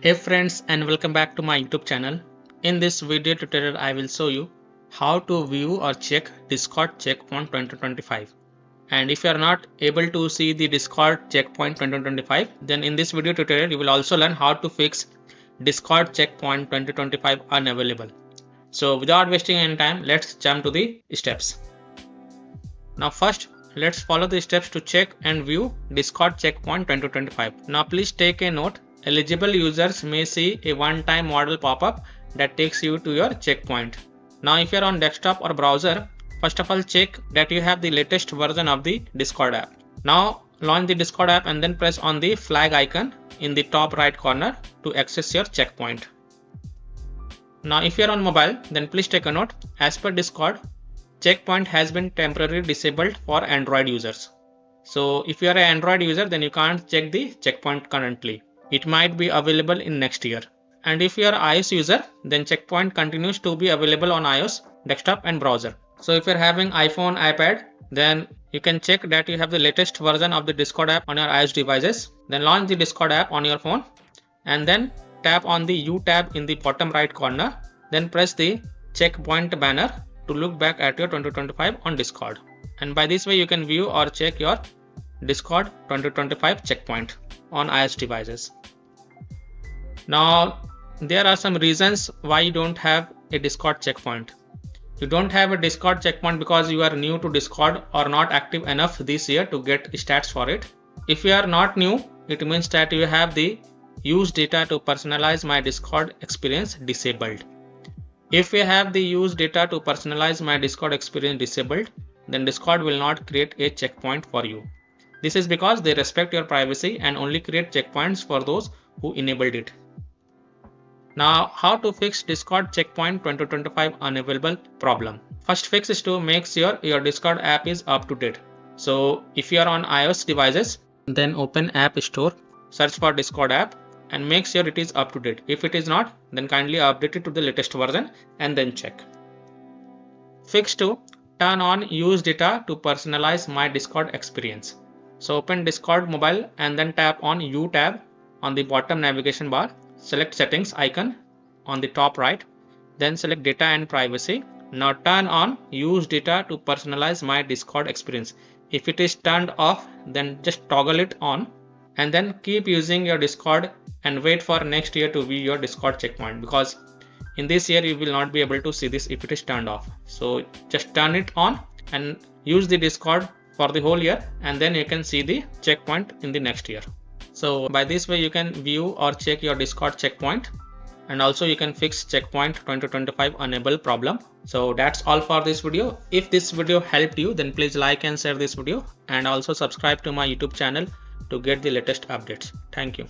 Hey friends, and welcome back to my YouTube channel. In this video tutorial I will show you how to view or check Discord checkpoint 2025. And if you are not able to see the Discord checkpoint 2025, then in this video tutorial you will also learn how to fix Discord checkpoint 2025 unavailable. So without wasting any time, let's jump to the steps. Now first, let's follow the steps to check and view Discord checkpoint 2025. Now please take a note. Eligible users may see a one-time model pop-up that takes you to your checkpoint. Now if you are on desktop or browser, first of all check that you have the latest version of the Discord app. Now launch the Discord app and then press on the flag icon in the top right corner to access your checkpoint. Now if you are on mobile, then please take a note. As per Discord, checkpoint has been temporarily disabled for Android users. So if you are an Android user, then you can't check the checkpoint currently. It might be available in next year. And if you are iOS user, then checkpoint continues to be available on iOS, desktop and browser. So if you are having iPhone, iPad, then you can check that you have the latest version of the Discord app on your iOS devices. Then launch the Discord app on your phone and then tap on the U tab in the bottom right corner. Then press the checkpoint banner to look back at your 2025 on Discord. And by this way you can view or check your Discord 2025 checkpoint on iOS devices. Now there are some reasons why you don't have a Discord checkpoint. You don't have a Discord checkpoint because you are new to Discord or not active enough this year to get stats for it. If you are not new, it means that you have the use data to personalize my Discord experience disabled. If you have the use data to personalize my Discord experience disabled, then Discord will not create a checkpoint for you. This is because they respect your privacy and only create checkpoints for those who enabled it. Now, how to fix Discord checkpoint 2025 unavailable problem? First fix is to make sure your Discord app is up to date. So if you are on iOS devices, then open App Store, search for Discord app and make sure it is up to date. If it is not, then kindly update it to the latest version and then check. Fix 2. Turn on use data to personalize my Discord experience. So open Discord mobile and then tap on U tab on the bottom navigation bar. Select settings icon on the top right. Then select data and privacy. Now turn on use data to personalize my Discord experience. If it is turned off, then just toggle it on and then keep using your Discord and wait for next year to view your Discord checkpoint, because in this year you will not be able to see this if it is turned off. So just turn it on and use the Discord for the whole year and then you can see the checkpoint in the next year. So by this way you can view or check your Discord checkpoint, and also you can fix checkpoint 2025 unable problem. So that's all for this video. If this video helped you, then please like and share this video and also subscribe to my YouTube channel to get the latest updates. Thank you.